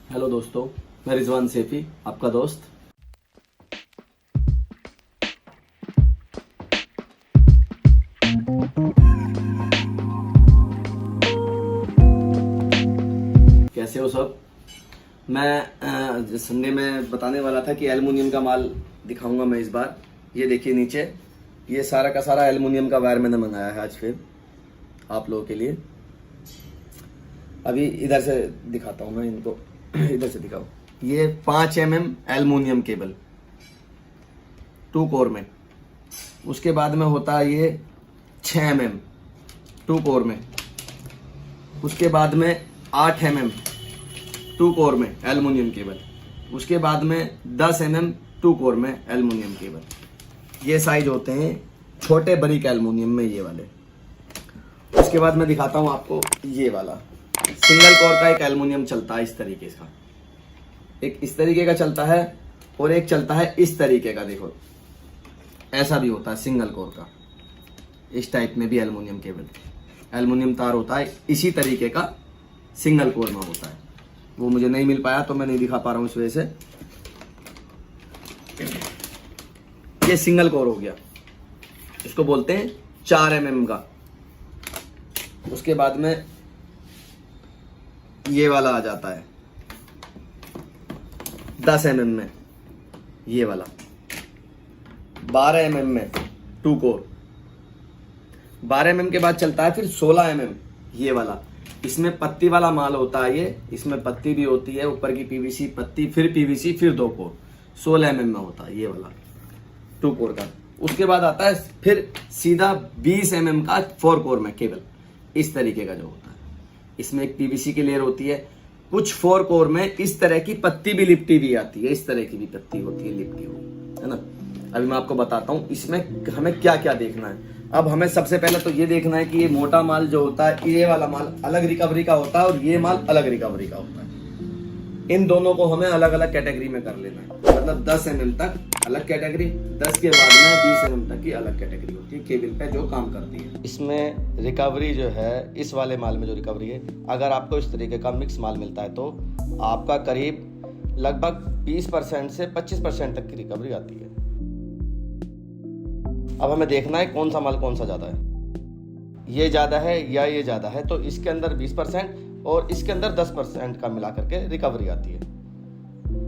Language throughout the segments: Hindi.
हेलो दोस्तों, मैं रिजवान सैफी, आपका दोस्त। कैसे हो सब। मैं संडे में बताने वाला था कि एल्युमिनियम का माल दिखाऊंगा मैं इस बार। ये देखिए नीचे, ये सारा का सारा एल्युमिनियम का वायर मैंने मंगाया है आज फिर आप लोगों के लिए। अभी इधर से दिखाता हूँ मैं इनको, इधर से दिखाओ। ये 5 mm एल्युमिनियम केबल 2 कोर में। उसके बाद में होता है ये 6 mm 2 कोर में। उसके बाद में 8 mm 2 कोर में एल्युमिनियम केबल। उसके बाद में 10 mm 2 कोर में एल्युमिनियम केबल। ये साइज होते हैं छोटे बारीक एल्युमिनियम में, ये वाले। उसके बाद मैं दिखाता हूँ आपको ये वाला सिंगल कोर का एक एल्युमिनियम चलता है इस तरीके का। एक इस तरीके का चलता है और एक चलता है इस तरीके का। देखो ऐसा भी होता है सिंगल कोर का। इस टाइप में भी एल्युमिनियम केबल, एल्युमिनियम तार होता है इसी तरीके का, सिंगल कोर में होता है। वो मुझे नहीं मिल पाया तो मैं नहीं दिखा पा रहा हूँ इस वजह से। ये सिंगल कोर हो गया, इसको बोलते हैं 4 mm का। उसके बाद में ये वाला आ जाता है 10 mm में, ये वाला 12 mm में 2 कोर। 12 mm के बाद चलता है फिर 16 mm, ये वाला। इसमें पत्ती वाला माल होता है ये, इसमें पत्ती भी होती है, ऊपर की पीवीसी पत्ती, फिर पीवीसी, फिर 2 कोर। 16 mm में होता है ये वाला 2 कोर का। उसके बाद आता है फिर सीधा 20 mm का 4 कोर में केबल, इस तरीके का जो होता है। इसमें एक पीवीसी की लेयर होती है। कुछ 4 कोर में इस तरह की पत्ती भी लिपटी भी आती है, इस तरह की भी पत्ती होती है लिपटी हुई, है ना। अभी मैं आपको बताता हूँ इसमें हमें क्या क्या देखना है। अब हमें सबसे पहले तो ये देखना है कि ये मोटा माल जो होता है, ये वाला माल अलग रिकवरी का होता है और ये माल अलग रिकवरी का होता है। इन दोनों को हमें अलग अलग कैटेगरी में कर लेना है। मतलब 10 mm तक अलग कैटेगरी, 10 के बाद में 20 mm तक की अलग कैटेगरी होती है केबल पे जो काम करती है। इसमें रिकवरी जो है, इस वाले माल में जो रिकवरी है, अगर आपको इस तरीके का मिक्स माल मिलता है तो आपका करीब लगभग 20% से 25% तक की रिकवरी आती है। अब हमें देखना है कौन सा माल कौन सा ज़्यादा है, ये ज़्यादा है या ये ज़्यादा है। तो इसके अंदर 20% और इसके अंदर 10% का मिला करके रिकवरी आती है।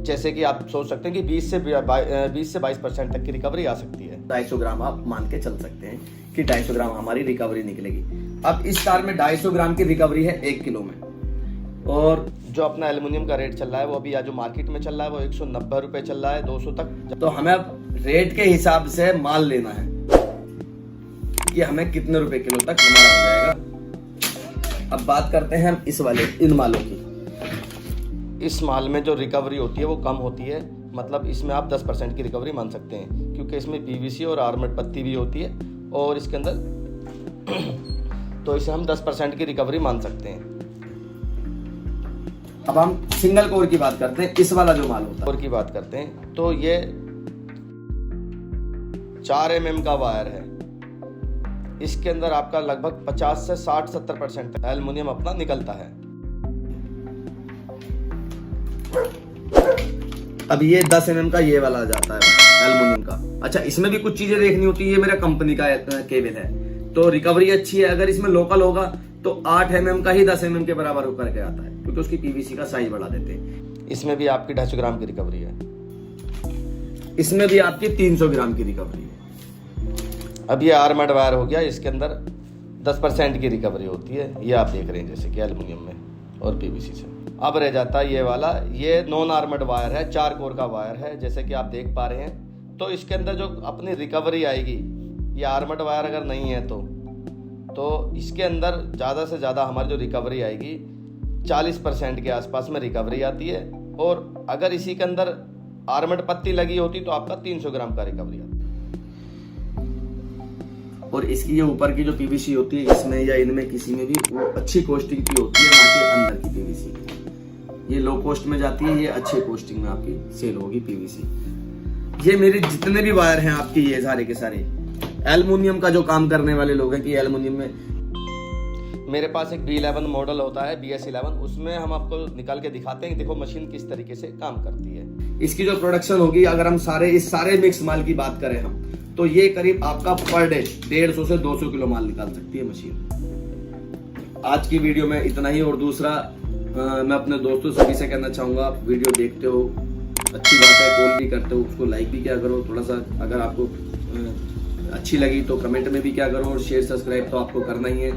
जैसे कि आप सोच सकते हैं कि 20 से 22% तक की रिकवरी आ सकती है। 250 ग्राम आप मान के चल सकते हैं कि 250 ग्राम हमारी रिकवरी निकलेगी। अब इस तार में 250 ग्राम की रिकवरी है 1 किलो में। और जो अपना एल्युमिनियम का रेट चल रहा है वो अभी जो मार्केट में चल रहा है वो 190 रुपए चल रहा है, 200 तक। तो हमें अब रेट के हिसाब से माल लेना है कि हमें कितने रुपए किलो तक हमारा हो जाएगा। अब बात करते हैं हम इस वाले इन मालों की। इस माल में जो रिकवरी होती है वो कम होती है, मतलब इसमें आप 10% की रिकवरी मान सकते हैं, क्योंकि इसमें पीवीसी और आर्मेड पत्ती भी होती है और इसके अंदर तो इसे हम 10% की रिकवरी मान सकते हैं। अब हम सिंगल कोर की बात करते हैं। इस वाला जो माल होता है कोर की बात करते हैं तो ये 4 mm का वायर है। इसके अंदर आपका लगभग 50 से 60-70% तक एल्युमिनियम अपना निकलता है। अब ये 10 mm का ये वाला आ जाता है एल्युमिनियम का। अच्छा, इसमें भी कुछ चीजें देखनी होती है। ये मेरा कंपनी का केबल है तो रिकवरी अच्छी है। अगर इसमें लोकल होगा तो 8 mm का ही 10 mm के बराबर होकर के आता है, क्योंकि उसकी पीवीसी का साइज बढ़ा देते हैं। इसमें भी आपकी 250 ग्राम की रिकवरी है, इसमें भी आपकी 300 ग्राम की रिकवरी है। अब ये आर्मर्ड वायर हो गया, इसके अंदर 10% की रिकवरी होती है, ये आप देख रहे हैं जैसे कि एल्युमिनियम में और पीवीसी से। अब रह जाता है ये वाला, ये नॉन आर्मर्ड वायर है, 4 कोर का वायर है जैसे कि आप देख पा रहे हैं। तो इसके अंदर जो अपनी रिकवरी आएगी, ये आर्मर्ड वायर अगर नहीं है तो इसके अंदर ज़्यादा से ज़्यादा हमारी जो रिकवरी आएगी 40% के आसपास में रिकवरी आती है। और अगर इसी के अंदर आर्मर्ड पत्ती लगी होती तो आपका 300 ग्राम का रिकवरी आता। और इसकी ये ऊपर की जो पीवीसी होती है, इसमें या इनमें किसी में भी वो अच्छी कोस्टिंग की होती है, ना कि अंदर की पीवीसी। ये लो कॉस्ट में जाती है, ये अच्छे कोस्टिंग में आपकी सेल होगी पीवीसी। ये मेरे जितने भी वायर हैं आपके, ये सारे के सारे एल्युमिनियम का जो काम करने वाले लोग हैं कि एल्युमिनियम में मेरे पास एक B11 मॉडल होता है, BS11, उसमें हम आपको निकाल के दिखाते हैं कि देखो मशीन किस तरीके से काम करती है। इसकी जो प्रोडक्शन होगी, अगर हम इस सारे मिक्स माल की बात करें हम, तो ये करीब आपका पर डे 150 से 200 किलो माल निकाल सकती है मशीन। आज की वीडियो में इतना ही। और दूसरा मैं अपने दोस्तों सभी से कहना चाहूँगा, आप वीडियो देखते हो, अच्छी बात है, कॉल भी करते हो, उसको लाइक भी क्या करो, थोड़ा सा अगर आपको अच्छी लगी तो कमेंट में भी क्या करो, और शेयर सब्सक्राइब तो आपको करना ही है,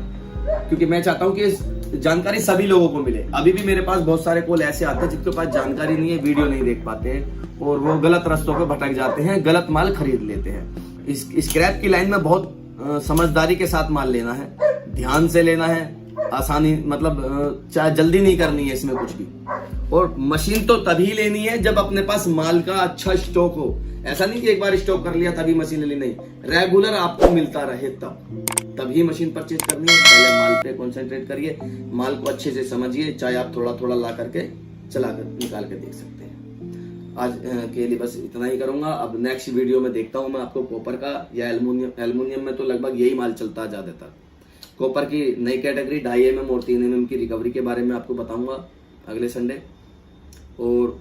क्योंकि मैं चाहता हूँ कि जानकारी सभी लोगों को मिले। अभी भी मेरे पास बहुत सारे कॉल ऐसे आते हैं जिनके पास जानकारी नहीं है, वीडियो नहीं देख पाते हैं और वो गलत रास्तों पे भटक जाते हैं, गलत माल खरीद लेते हैं। इस स्क्रैप की लाइन में बहुत समझदारी के साथ माल लेना है, ध्यान से लेना है, आसानी मतलब चाहे जल्दी नहीं करनी है इसमें कुछ भी। और मशीन तो तभी लेनी है जब अपने पास माल का अच्छा स्टॉक हो। ऐसा नहीं कि एक बार स्टॉक कर लिया तभी मशीन ले ली, नहीं, रेगुलर आपको मिलता रहे तभी मशीन परचेज करनी है। पहले माल पे कंसंट्रेट करिए, माल को अच्छे से समझिए, चाहे आप थोड़ा थोड़ा ला करके चला कर निकाल के देख सकते हैं। आज के लिए बस इतना ही करूंगा। अब नेक्स्ट वीडियो में देखता हूं मैं आपको कॉपर का या एल्युमिनियम में तो लगभग यही माल चलता है ज्यादातर। कॉपर की नई कैटेगरी 2.5 mm और 3 mm की रिकवरी के बारे में आपको बताऊंगा अगले संडे। और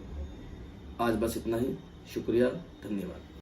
आज बस इतना ही। शुक्रिया, धन्यवाद।